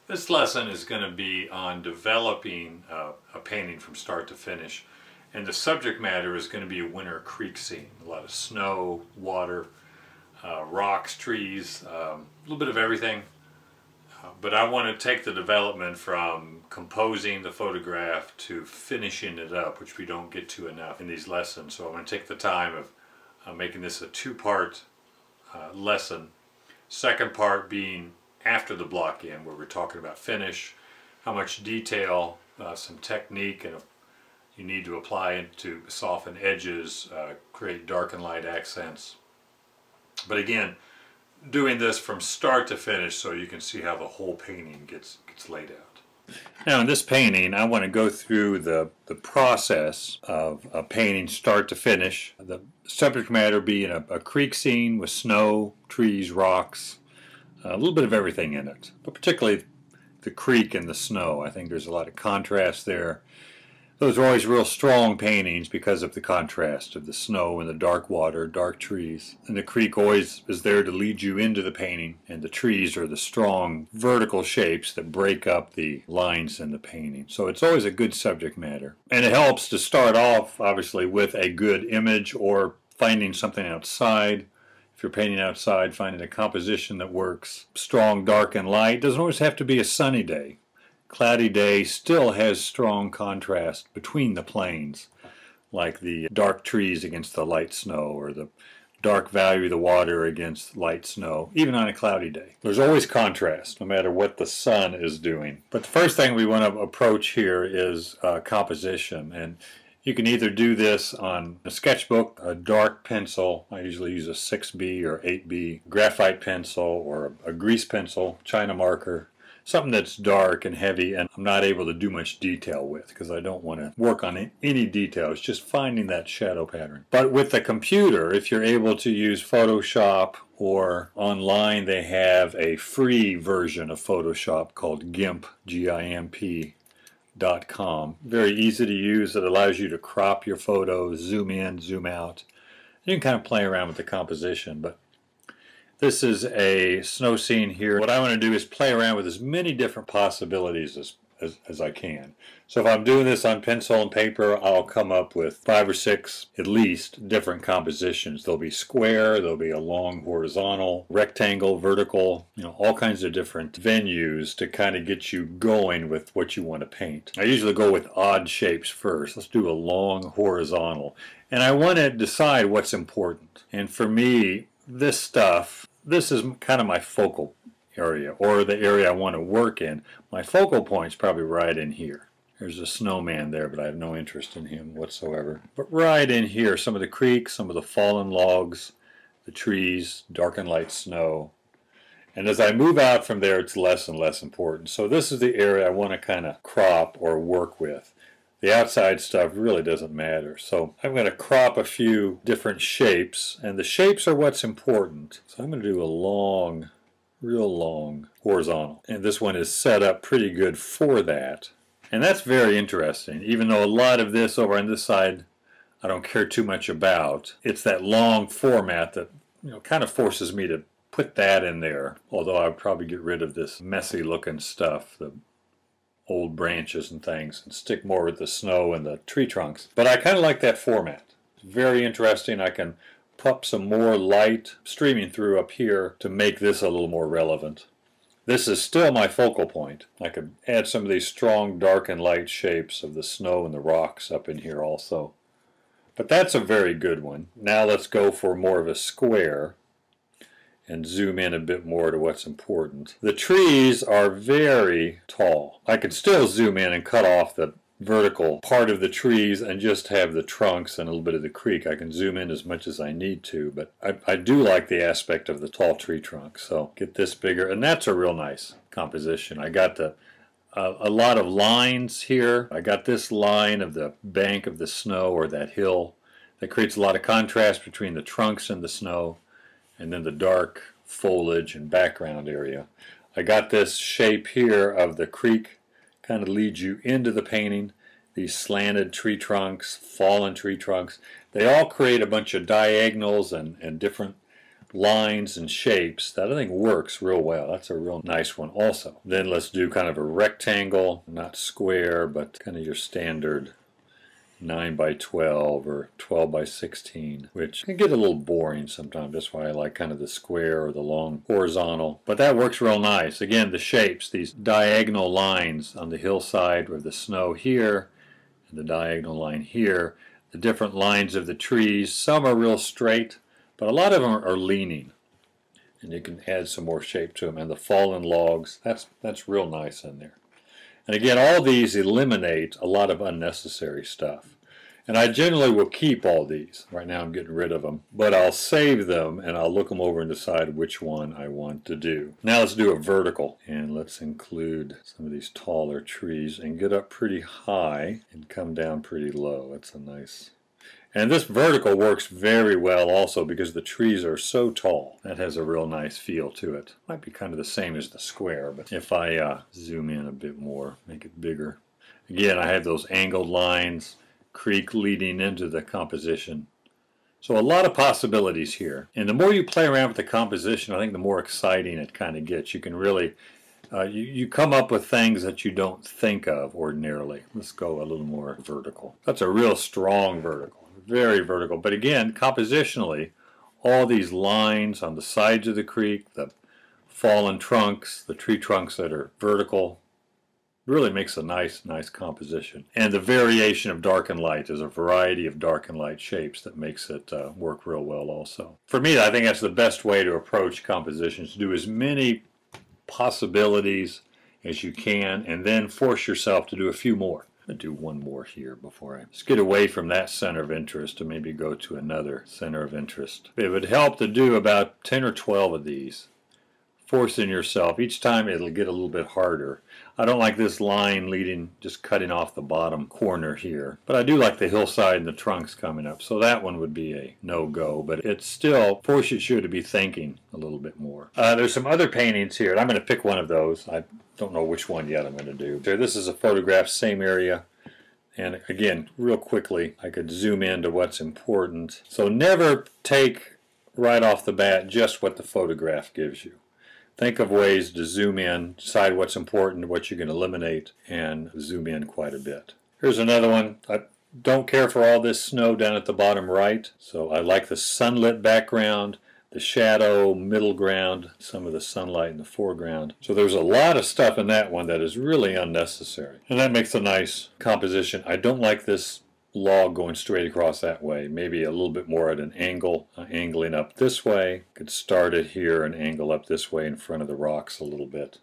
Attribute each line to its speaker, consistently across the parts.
Speaker 1: This lesson is going to be on developing a painting from start to finish, and the subject matter is going to be a winter creek scene. A lot of snow, water, rocks, trees, a little bit of everything. But I want to take the development from composing the photograph to finishing it up, which we don't get to enough in these lessons. So I'm going to take the time of making this a two-part lesson. Second part being after the block in, where we're talking about finish, how much detail, some technique, and you need to apply to soften edges, create dark and light accents. But again, doing this from start to finish so you can see how the whole painting gets laid out. Now in this painting, I want to go through the process of a painting start to finish. The subject matter being a creek scene with snow, trees, rocks, a little bit of everything in it, but particularly the creek and the snow. I think there's a lot of contrast there. Those are always real strong paintings because of the contrast of the snow and the dark water, dark trees. And the creek always is there to lead you into the painting, and the trees are the strong vertical shapes that break up the lines in the painting. So it's always a good subject matter. And it helps to start off, obviously, with a good image or finding something outside. If you're painting outside, finding a composition that works. Strong, dark, and light. Doesn't always have to be a sunny day. Cloudy day still has strong contrast between the planes, like the dark trees against the light snow, or the dark value of the water against light snow, even on a cloudy day. There's always contrast, no matter what the sun is doing. But the first thing we want to approach here is composition, and you can either do this on a sketchbook, a dark pencil. I usually use a 6B or 8B graphite pencil, or a grease pencil, China marker, something that's dark and heavy and I'm not able to do much detail with because I don't want to work on any details, just finding that shadow pattern. But with the computer, if you're able to use Photoshop, or online they have a free version of Photoshop called GIMP, G-I-M-P. .com. Very easy to use. It allows you to crop your photos, zoom in, zoom out. You can kind of play around with the composition, but this is a snow scene here. What I want to do is play around with as many different possibilities as I can. So if I'm doing this on pencil and paper, I'll come up with 5 or 6 at least different compositions. There'll be square, there'll be a long horizontal, rectangle, vertical, all kinds of different venues to kind of get you going with what you want to paint. I usually go with odd shapes first. Let's do a long horizontal. And I want to decide what's important. And for me, this is kind of my focal area, or the area I want to work in. My focal point's probably right in here. There's a snowman there, but I have no interest in him whatsoever. But right in here, some of the creek, some of the fallen logs, the trees, dark and light snow. And as I move out from there, it's less and less important. So this is the area I want to kind of crop or work with. The outside stuff really doesn't matter. So I'm going to crop a few different shapes, and the shapes are what's important. So I'm going to do a long, real long horizontal. And this one is set up pretty good for that. And that's very interesting, even though a lot of this over on this side I don't care too much about. It's that long format that kind of forces me to put that in there, although I would probably get rid of this messy looking stuff, the old branches and things, and stick more with the snow and the tree trunks. But I kind of like that format. It's very interesting. I can pop some more light streaming through up here to make this a little more relevant. This is still my focal point. I could add some of these strong dark and light shapes of the snow and the rocks up in here also. But that's a very good one. Now let's go for more of a square and zoom in a bit more to what's important. The trees are very tall. I can still zoom in and cut off the vertical part of the trees and just have the trunks and a little bit of the creek. I can zoom in as much as I need to, but I do like the aspect of the tall tree trunk. So get this bigger, and that's a real nice composition. I got a lot of lines here. I got this line of the bank of the snow, or that hill, that creates a lot of contrast between the trunks and the snow, and then the dark foliage and background area. I got this shape here of the creek, kind of leads you into the painting. These slanted tree trunks, fallen tree trunks, they all create a bunch of diagonals and different lines and shapes that I think works real well. That's a real nice one also. Then let's do kind of a rectangle, not square, but kind of your standard 9 by 12 or 12 by 16, which can get a little boring sometimes. That's why I like kind of the square or the long horizontal. But that works real nice. Again, the shapes, these diagonal lines on the hillside or the snow here, and the diagonal line here, the different lines of the trees. Some are real straight, but a lot of them are leaning. And you can add some more shape to them. And the fallen logs, that's real nice in there. And again, all these eliminate a lot of unnecessary stuff. And I generally will keep all these. Right now I'm getting rid of them. But I'll save them and I'll look them over and decide which one I want to do. Now let's do a vertical. And let's include some of these taller trees and get up pretty high and come down pretty low. That's a nice... And this vertical works very well also because the trees are so tall. That has a real nice feel to it. Might be kind of the same as the square, but if I zoom in a bit more, make it bigger. Again, I have those angled lines, creek leading into the composition. So a lot of possibilities here. And the more you play around with the composition, I think the more exciting it kind of gets. You can really, you come up with things that you don't think of ordinarily. Let's go a little more vertical. That's a real strong vertical. Very vertical, but again, compositionally, all these lines on the sides of the creek, the fallen trunks, the tree trunks that are vertical, really makes a nice composition. And the variation of dark and light, there's a variety of dark and light shapes that makes it work real well also. For me, I think that's the best way to approach compositions, to do as many possibilities as you can, and then force yourself to do a few more. I'll do one more here before I just get away from that center of interest and maybe go to another center of interest. It would help to do about 10 or 12 of these, forcing yourself. Each time it'll get a little bit harder. I don't like this line leading, just cutting off the bottom corner here, but I do like the hillside and the trunks coming up, so that one would be a no-go, but it still forces you to be thinking a little bit more. There's some other paintings here, and I'm going to pick one of those. I don't know which one yet I'm going to do. So this is a photograph, same area. And again, real quickly, I could zoom into what's important. So never take right off the bat just what the photograph gives you. Think of ways to zoom in, decide what's important, what you can eliminate, and zoom in quite a bit. Here's another one. I don't care for all this snow down at the bottom right, so I like the sunlit background, the shadow, middle ground, some of the sunlight in the foreground. So there's a lot of stuff in that one that is really unnecessary. And that makes a nice composition. I don't like this log going straight across that way. Maybe a little bit more at an angle, angling up this way. Could start it here and angle up this way in front of the rocks a little bit.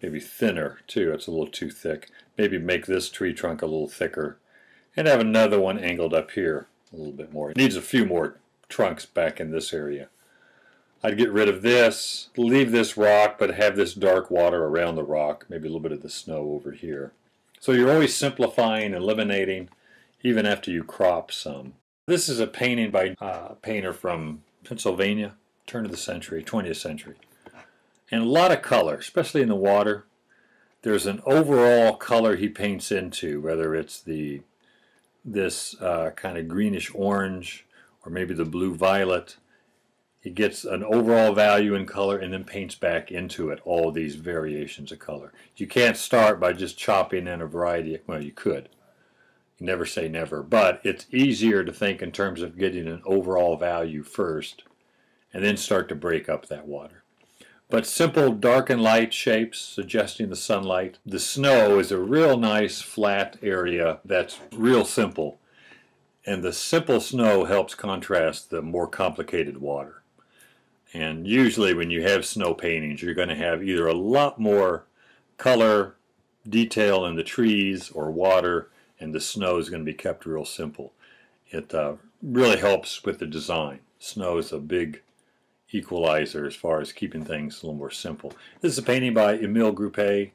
Speaker 1: Maybe thinner too, it's a little too thick. Maybe make this tree trunk a little thicker. And have another one angled up here a little bit more. It needs a few more trunks back in this area. I'd get rid of this, leave this rock, but have this dark water around the rock, maybe a little bit of the snow over here. So you're always simplifying, eliminating, even after you crop some. This is a painting by a painter from Pennsylvania, turn of the century, 20th century. And a lot of color, especially in the water. There's an overall color he paints into, whether it's this kind of greenish orange or maybe the blue violet. He gets an overall value in color and then paints back into it all these variations of color. You can't start by just chopping in a variety. Well, you could. You never say never, but it's easier to think in terms of getting an overall value first and then start to break up that water. But simple dark and light shapes suggesting the sunlight. The snow is a real nice flat area that's real simple, and the simple snow helps contrast the more complicated water. And usually when you have snow paintings, you're going to have either a lot more color, detail in the trees or water, and the snow is going to be kept real simple. It really helps with the design. Snow is a big equalizer as far as keeping things a little more simple. This is a painting by Emile Groupé,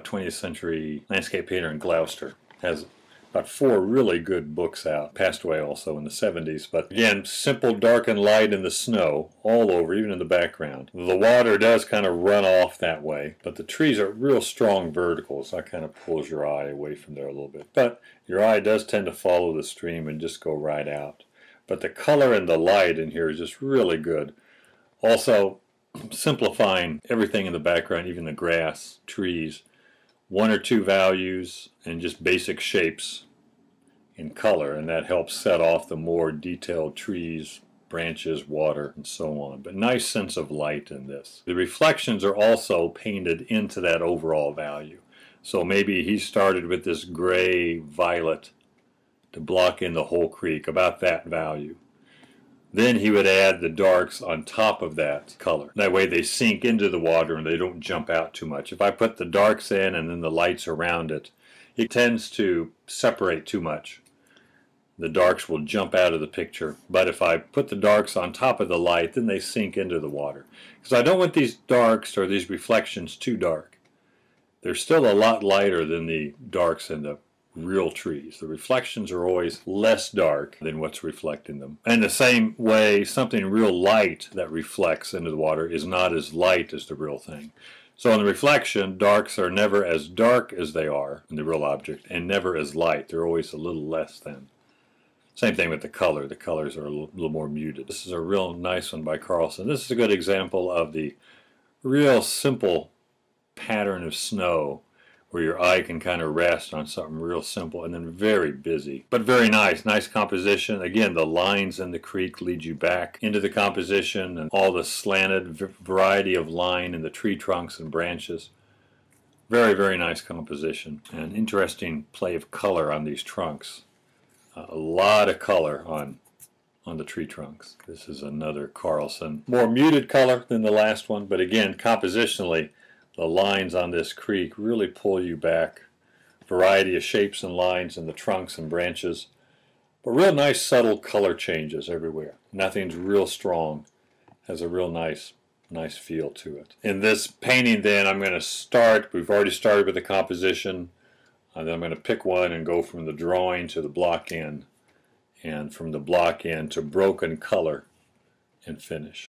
Speaker 1: 20th century landscape painter in Gloucester. Has about 4 really good books out. Passed away also in the 70s. But again, simple dark and light in the snow all over, even in the background. The water does kind of run off that way, but the trees are real strong verticals. So that kind of pulls your eye away from there a little bit. But your eye does tend to follow the stream and just go right out. But the color and the light in here is just really good. Also, simplifying everything in the background, even the grass, trees, one or two values and just basic shapes in color, and that helps set off the more detailed trees, branches, water, and so on. But nice sense of light in this. The reflections are also painted into that overall value. So maybe he started with this gray violet to block in the whole creek, about that value. Then he would add the darks on top of that color. That way they sink into the water and they don't jump out too much. If I put the darks in and then the lights around it, it tends to separate too much. The darks will jump out of the picture. But if I put the darks on top of the light, then they sink into the water. Because I don't want these darks or these reflections too dark. They're still a lot lighter than the darks in the real trees. The reflections are always less dark than what's reflecting them. And the same way, something real light that reflects into the water is not as light as the real thing. So in the reflection, darks are never as dark as they are in the real object, and never as light. They're always a little less than. Same thing with the color. The colors are a little more muted. This is a real nice one by Carlson. This is a good example of the real simple pattern of snow where your eye can kind of rest on something real simple and then very busy. But very nice. Nice composition. Again, the lines in the creek lead you back into the composition, and all the slanted variety of line in the tree trunks and branches. Very, very nice composition. And interesting play of color on these trunks. A lot of color on the tree trunks. This is another Carlson. More muted color than the last one, but again, compositionally, the lines on this creek really pull you back. Variety of shapes and lines in the trunks and branches. But real nice subtle color changes everywhere. Nothing's real strong. Has a real nice feel to it. In this painting then, I'm going to start, we've already started with the composition, and then I'm going to pick one and go from the drawing to the block end, and from the block end to broken color and finish.